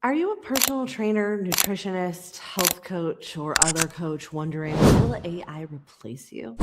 Are you a personal trainer, nutritionist, health coach, or other coach wondering, will AI replace you?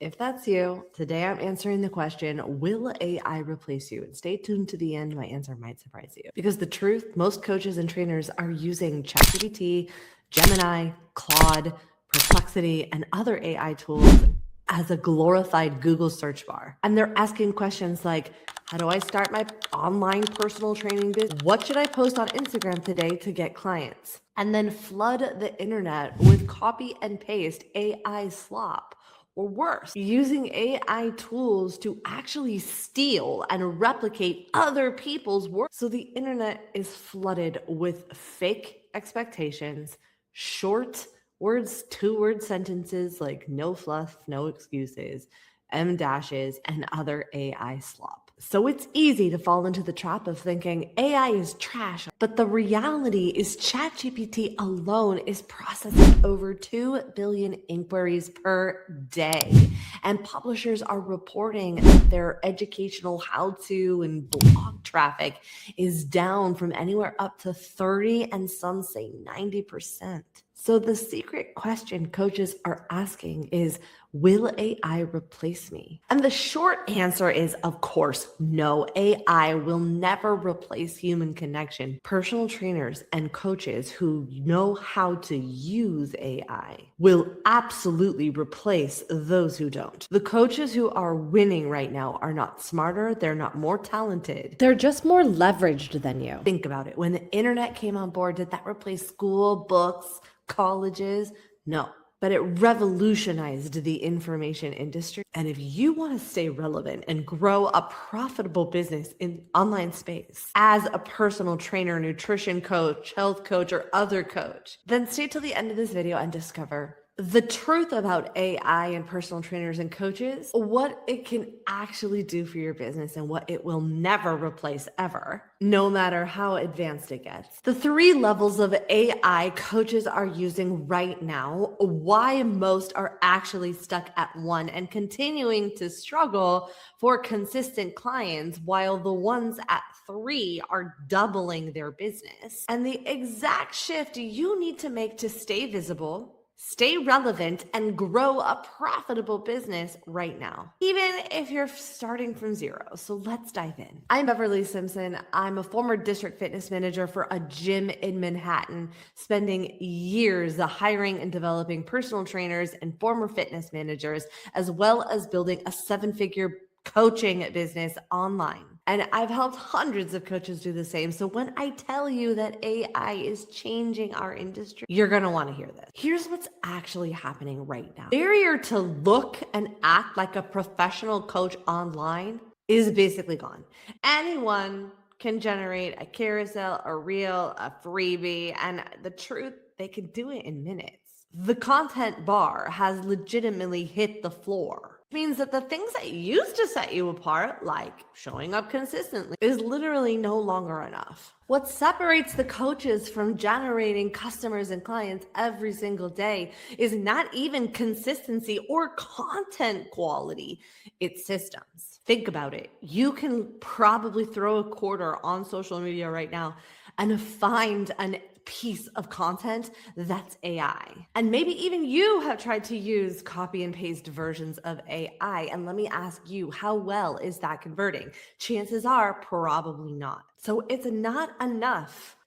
If that's you, today I'm answering the question, will AI replace you? And stay tuned to the end, my answer might surprise you. Because the truth, most coaches and trainers are using ChatGPT, Gemini, Claude, Perplexity, and other AI tools as a glorified Google search bar. And they're asking questions like, how do I start my online personal training business? What should I post on Instagram today to get clients? And then flood the internet with copy and paste AI slop. Or worse, using AI tools to actually steal and replicate other people's work. So the internet is flooded with fake expectations, short words, 2-word sentences like no fluff, no excuses, M dashes, and other AI slop. So it's easy to fall into the trap of thinking AI is trash, but the reality is ChatGPT alone is processing over 2 billion inquiries per day. And publishers are reporting that their educational how-to and blog traffic is down from anywhere up to 30 and some say 90%. So the secret question coaches are asking is, will AI replace me? And the short answer is, of course, no. AI will never replace human connection. Personal trainers and coaches who know how to use AI will absolutely replace those who don't. The coaches who are winning right now are not smarter, they're not more talented. They're just more leveraged than you. Think about it. When the internet came on board, did that replace school, books, colleges? No, but it revolutionized the information industry. And if you want to stay relevant and grow a profitable business in online space as a personal trainer, nutrition coach, health coach, or other coach, then stay till the end of this video and discover the truth about AI and personal trainers and coaches, what it can actually do for your business and what it will never replace ever, no matter how advanced it gets. The 3 levels of AI coaches are using right now, why most are actually stuck at 1 and continuing to struggle for consistent clients, while the ones at 3 are doubling their business. And the exact shift you need to make to stay visible, stay relevant, and grow a profitable business right now, even if you're starting from 0. So let's dive in. I'm Beverly Simpson. I'm a former district fitness manager for a gym in Manhattan, spending years hiring and developing personal trainers and former fitness managers, as well as building a 7-figure coaching business online. And I've helped hundreds of coaches do the same. So when I tell you that AI is changing our industry, you're going to want to hear this. Here's what's actually happening right now. The barrier to look and act like a professional coach online is basically gone. Anyone can generate a carousel, a reel, a freebie, and the truth, they can do it in minutes. The content bar has legitimately hit the floor. Means that the things that used to set you apart, like showing up consistently, is literally no longer enough. What separates the coaches from generating customers and clients every single day is not even consistency or content quality, it's systems. Think about it. You can probably throw a quarter on social media right now and find an piece of content that's AI. And maybe even you have tried to use copy and paste versions of AI. And let me ask you, how well is that converting? Chances are probably not. So it's not enough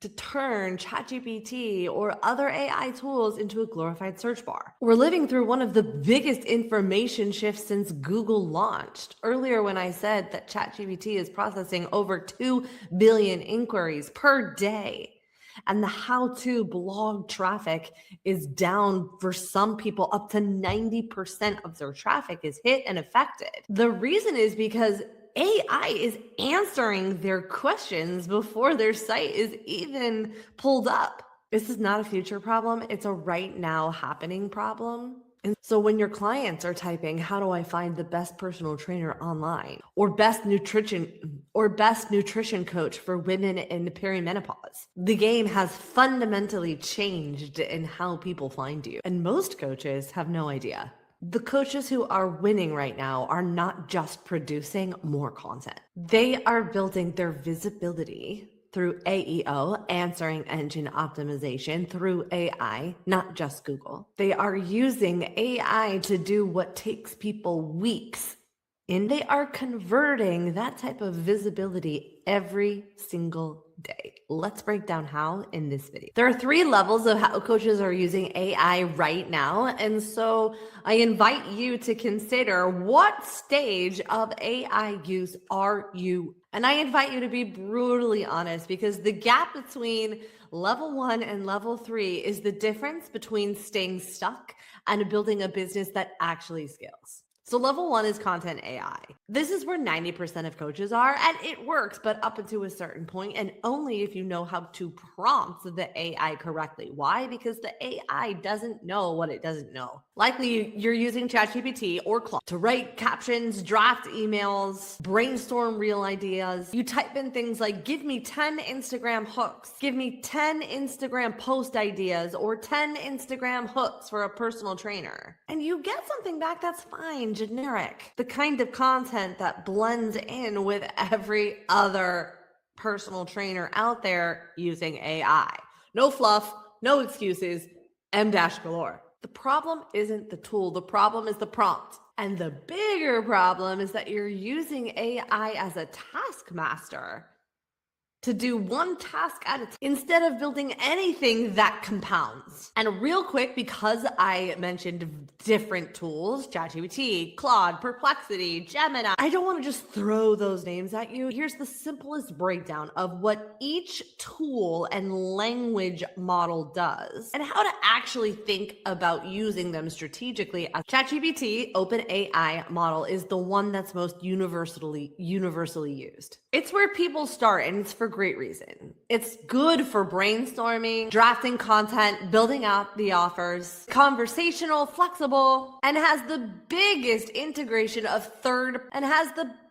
to turn ChatGPT or other AI tools into a glorified search bar. We're living through one of the biggest information shifts since Google launched. Earlier when I said that ChatGPT is processing over 2 billion inquiries per day, and the how-to blog traffic is down for some people, up to 90% of their traffic is hit and affected. The reason is because AI is answering their questions before their site is even pulled up. This is not a future problem. It's a right now happening problem. And so when your clients are typing, how do I find the best personal trainer online, or best nutrition coach for women in perimenopause, the game has fundamentally changed in how people find you. And most coaches have no idea. The coaches who are winning right now are not just producing more content. They are building their visibility through AEO, answering engine optimization, through AI, not just Google. They are using AI to do what takes people weeks, and they are converting that type of visibility every single day. Let's break down how in this video. There are 3 levels of how coaches are using AI right now. And so I invite you to consider, what stage of AI use are you? And I invite you to be brutally honest, because the gap between level 1 and level 3 is the difference between staying stuck and building a business that actually scales. So level 1 is content AI. This is where 90% of coaches are, and it works, but up until a certain point, and only if you know how to prompt the AI correctly. Why? Because the AI doesn't know what it doesn't know. Likely you're using ChatGPT or Claude to write captions, draft emails, brainstorm real ideas. You type in things like, give me 10 Instagram hooks, give me 10 Instagram post ideas, or 10 Instagram hooks for a personal trainer. And you get something back that's fine, generic, the kind of content that blends in with every other personal trainer out there using AI. No fluff, no excuses, M-dash galore. The problem isn't the tool, the problem is the prompt. And the bigger problem is that you're using AI as a taskmaster to do one task at a time instead of building anything that compounds. And real quick, because I mentioned different tools, ChatGPT, Claude, Perplexity, Gemini, I don't want to just throw those names at you. Here's the simplest breakdown of what each tool and language model does and how to actually think about using them strategically. ChatGPT, OpenAI model, is the one that's most universally used. It's where people start, and it's for great reason. It's good for brainstorming, drafting content, building out the offers, conversational, flexible, and has the biggest integration of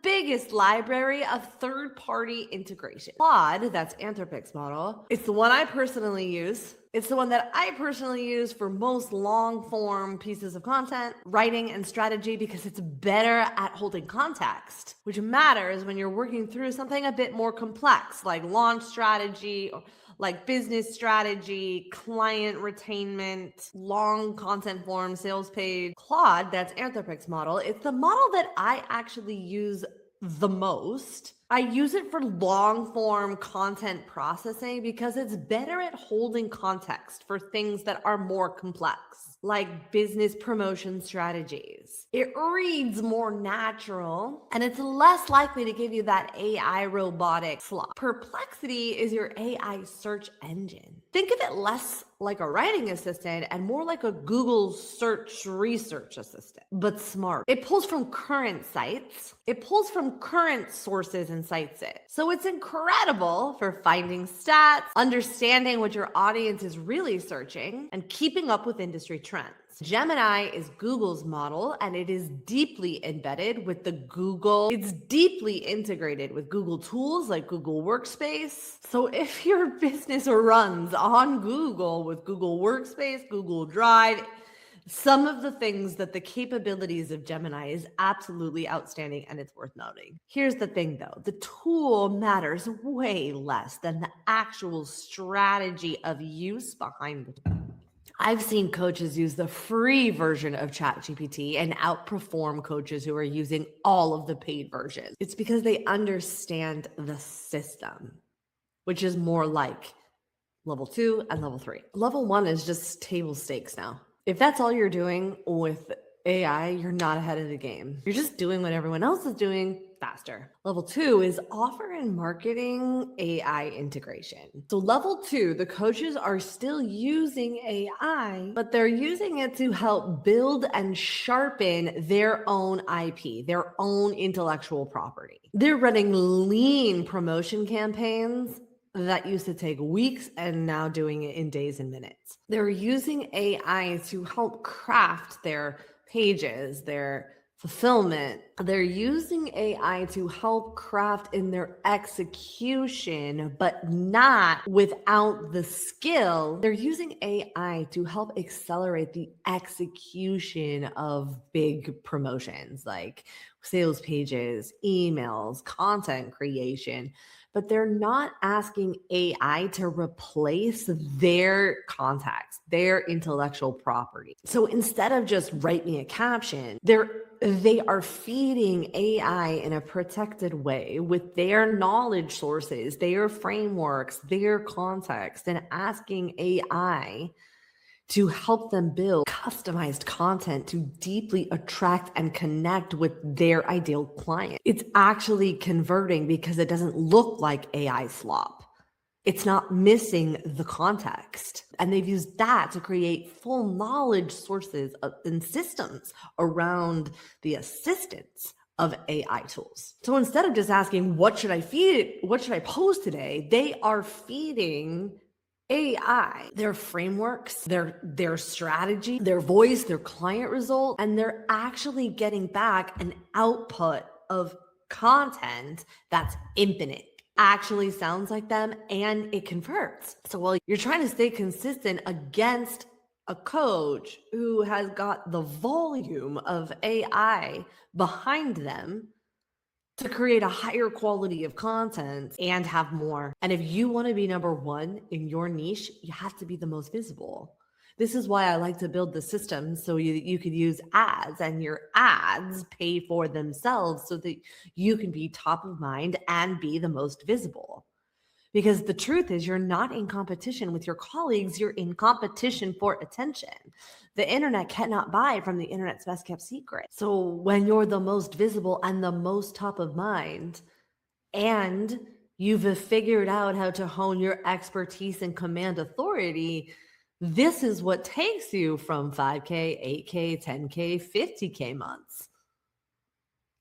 biggest library of third-party integration. Claude, that's Anthropic's model, it's the one I personally use. It's the one that I personally use for most long-form pieces of content, writing, and strategy, because it's better at holding context, which matters when you're working through something a bit more complex, like launch strategy, or like business strategy, client retainment, long content form, sales page. Claude, that's Anthropic's model, it's the model that I actually use the most. I use it for long form content processing because it's better at holding context for things that are more complex, like business promotion strategies. It reads more natural, and it's less likely to give you that AI robotic fluff. Perplexity is your AI search engine. Think of it less like a writing assistant and more like a Google search research assistant, but smart. It pulls from current sites. It pulls from current sources and cites it. So it's incredible for finding stats, understanding what your audience is really searching, and keeping up with industry trends. Gemini is Google's model, and it is deeply embedded with it's deeply integrated with Google tools like Google Workspace. So if your business runs on Google with Google Workspace, Google Drive, some of the things that the capabilities of Gemini is absolutely outstanding, and it's worth noting. Here's the thing though, the tool matters way less than the actual strategy of use behind the tool. I've seen coaches use the free version of ChatGPT and outperform coaches who are using all of the paid versions. It's because they understand the system, which is more like level 2 and level 3. Level 1 is just table stakes now. If that's all you're doing with AI, you're not ahead of the game. You're just doing what everyone else is doing faster. Level 2 is offer and marketing AI integration. So level 2, the coaches are still using AI, but they're using it to help build and sharpen their own IP, their own intellectual property. They're running lean promotion campaigns that used to take weeks and now doing it in days and minutes. They're using AI to help craft their pages, their fulfillment. They're using AI to help craft in their execution, but not without the skill. They're using AI to help accelerate the execution of big promotions like sales pages, emails, content creation. But they're not asking AI to replace their context, their intellectual property. So instead of just write me a caption, they are feeding AI in a protected way with their knowledge sources, their frameworks, their context, and asking AI to help them build customized content to deeply attract and connect with their ideal client. It's actually converting because it doesn't look like AI slop. It's not missing the context. And they've used that to create full knowledge sources and systems around the assistance of AI tools. So instead of just asking, what should I feed? What should I post today? They are feeding AI, their frameworks, their strategy, their voice, their client result, and they're actually getting back an output of content that's infinite. Actually sounds like them and it converts. So while you're trying to stay consistent against a coach who has got the volume of AI behind them to create a higher quality of content and have more. And if you want to be number one in your niche, you have to be the most visible. This is why I like to build the system so you could use ads and your ads pay for themselves so that you can be top of mind and be the most visible. Because the truth is, you're not in competition with your colleagues, you're in competition for attention. The internet cannot buy from the internet's best kept secret. So when you're the most visible and the most top of mind, and you've figured out how to hone your expertise and command authority, this is what takes you from 5K, 8K, 10K, 50K months.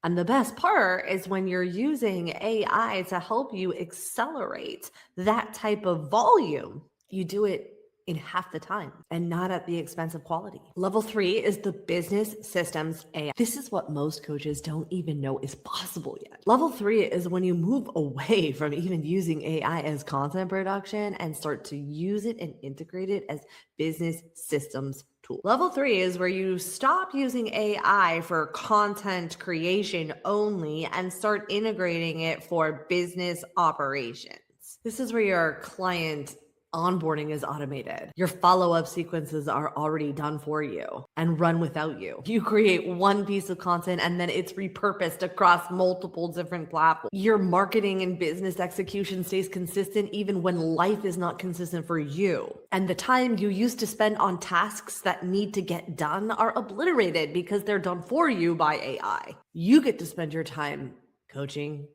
And the best part is when you're using AI to help you accelerate that type of volume, you do it in half the time and not at the expense of quality. Level 3 is the business systems AI. This is what most coaches don't even know is possible yet. Level 3 is when you move away from even using AI as content production and start to use it and integrate it as business systems tool. Level 3 is where you stop using AI for content creation only and start integrating it for business operations. This is where your client onboarding is automated. Your follow-up sequences are already done for you and run without you. You create one piece of content and then it's repurposed across multiple different platforms. Your marketing and business execution stays consistent even when life is not consistent for you. And the time you used to spend on tasks that need to get done are obliterated because they're done for you by AI. You get to spend your time coaching,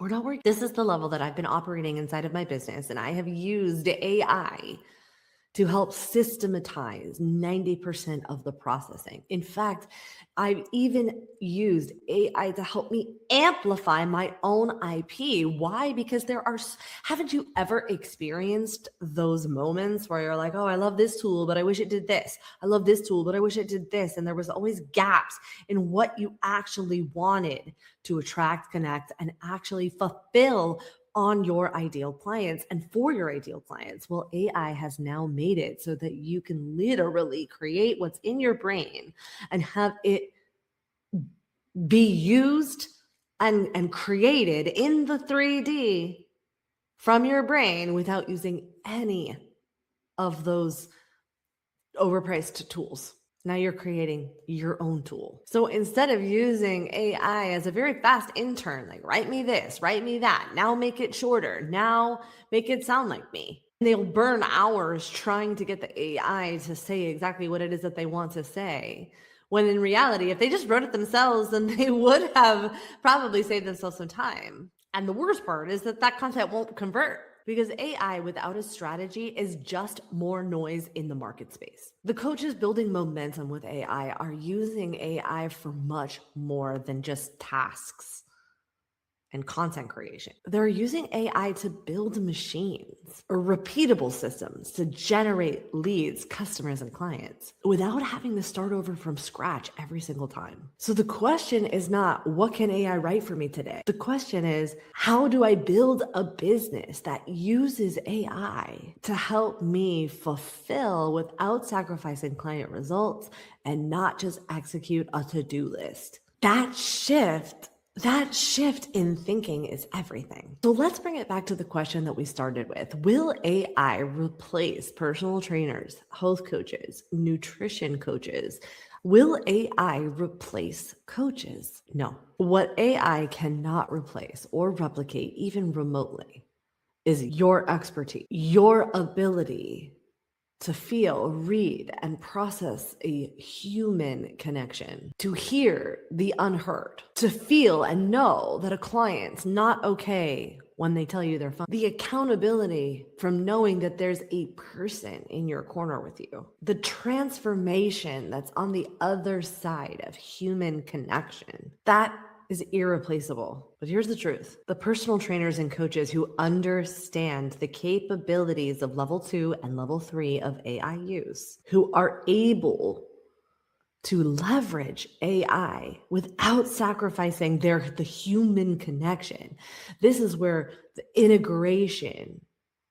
we're not working. This is the level that I've been operating inside of my business, and I have used AI to help systematize 90% of the processing. In fact, I've even used AI to help me amplify my own IP. Why? Because haven't you ever experienced those moments where you're like, oh, I love this tool, but I wish it did this. I love this tool, but I wish it did this. And there was always gaps in what you actually wanted to attract, connect, and actually fulfill on your ideal clients and for your ideal clients. Well, AI has now made it so that you can literally create what's in your brain and have it be used and created in the 3D from your brain without using any of those overpriced tools. Now you're creating your own tool. So instead of using AI as a very fast intern, like write me this, write me that, now make it shorter, now make it sound like me. They'll burn hours trying to get the AI to say exactly what it is that they want to say. When in reality, if they just wrote it themselves, then they would have probably saved themselves some time. And the worst part is that content won't convert, because AI without a strategy is just more noise in the market space. The coaches building momentum with AI are using AI for much more than just tasks and content creation. They're using AI to build machines. or repeatable systems to generate leads, customers, and clients without having to start over from scratch every single time. So the question is not, what can AI write for me today? The question is, how do I build a business that uses AI to help me fulfill without sacrificing client results and not just execute a to-do list? That shift in thinking is everything. So let's bring it back to the question that we started with. Will AI replace personal trainers, health coaches, nutrition coaches? Will AI replace coaches? No. What AI cannot replace or replicate, even remotely, is your expertise, your ability to feel, read, and process a human connection, to hear the unheard, to feel and know that a client's not okay when they tell you they're fine, the accountability from knowing that there's a person in your corner with you, the transformation that's on the other side of human connection. That is irreplaceable. But here's the truth. The personal trainers and coaches who understand the capabilities of level 2 and level 3 of AI use, who are able to leverage AI without sacrificing the human connection. This is where the integration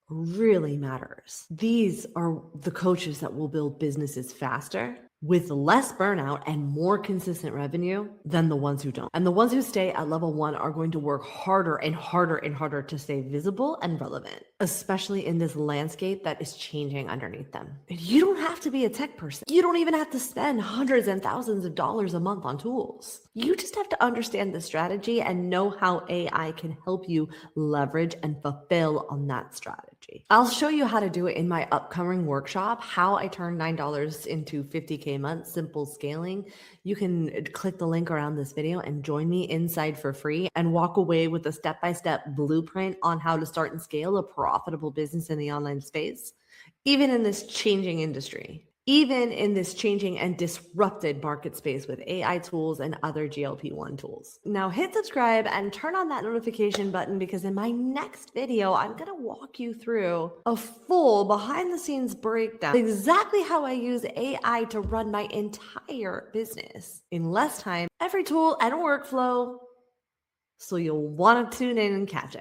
really matters. These are the coaches that will build businesses faster, with less burnout and more consistent revenue than the ones who don't. And the ones who stay at level 1 are going to work harder and harder and harder to stay visible and relevant, especially in this landscape that is changing underneath them. You don't have to be a tech person. You don't even have to spend hundreds and thousands of dollars a month on tools. You just have to understand the strategy and know how AI can help you leverage and fulfill on that strategy. I'll show you how to do it in my upcoming workshop, how I turned $9 into 50K a month, simple scaling. You can click the link around this video and join me inside for free and walk away with a step-by-step blueprint on how to start and scale a profitable business in the online space, even in this changing industry. Even in this changing and disrupted market space with AI tools and other GLP-1 tools. Now hit subscribe and turn on that notification button, because in my next video, I'm gonna walk you through a full behind the scenes breakdown of exactly how I use AI to run my entire business in less time, every tool and workflow. So you'll wanna tune in and catch it.